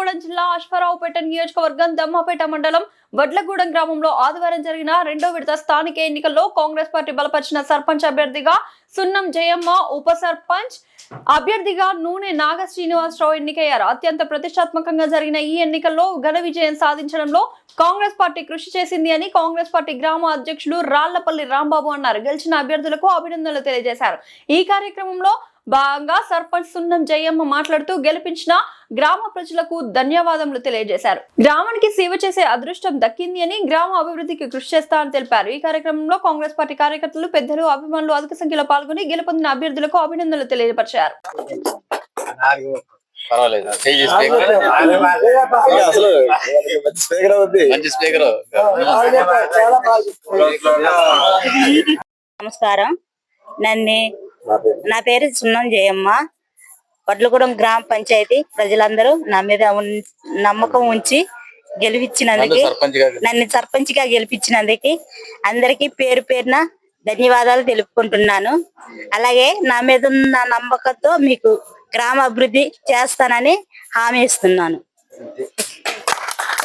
కొత్తగూడెం జిల్లా అశ్వారావుపేట నియోజకవర్గం దమ్మపేట మండలం వడ్లగూడెం గ్రామంలో ఆదివారం జరిగిన రెండో విడత స్థానిక ఎన్నికల్లో కాంగ్రెస్ పార్టీ బలపరిచిన సర్పంచ్ అభ్యర్థిగా సున్నం జయమ్మ, ఉప సర్పంచ్ అభ్యర్థిగా నూనె నాగ శ్రీనివాసరావు ఎన్నికయ్యారు. అత్యంత ప్రతిష్టాత్మకంగా జరిగిన ఈ ఎన్నికల్లో ఘన విజయం సాధించడంలో కాంగ్రెస్ పార్టీ కృషి చేసింది అని కాంగ్రెస్ పార్టీ గ్రామ అధ్యక్షులు రాళ్లపల్లి రాంబాబు అన్నారు. గెలిచిన అభ్యర్థులకు అభినందనలు తెలియజేశారు. ఈ కార్యక్రమంలో భాగంగా సర్పంచ్ సున్నం జయమ్మ మాట్లాడుతూ గెలిపించిన గ్రామ ప్రజలకు ధన్యవాదములు తెలియజేశారు. గ్రామానికి సేవ చేసే అదృష్టం దక్కింది అని, గ్రామ అభివృద్ధికి కృషి చేస్తారని తెలిపారు. ఈ కార్యక్రమంలో కాంగ్రెస్ పార్టీ కార్యకర్తలు, పెద్దలు, అభిమానులు అధిక సంఖ్యలో పాల్గొని గెలుపొందిన అభ్యర్థులకు అభినందనలు తెలియపరిచారు. నమస్కారం. నా పేరు సున్నం జయమ్మ. వడ్లగూడెం గ్రామ పంచాయతీ ప్రజలందరూ నా మీద నమ్మకం ఉంచి గెలిపించినందుకు, నన్ను సర్పంచ్ గా గెలిపించినందుకు అందరికీ పేరు పేరున ధన్యవాదాలు తెలుపుకుంటున్నాను. అలాగే నా మీద ఉన్న నమ్మకంతో మీకు గ్రామ అభివృద్ధి చేస్తానని హామీ ఇస్తున్నాను.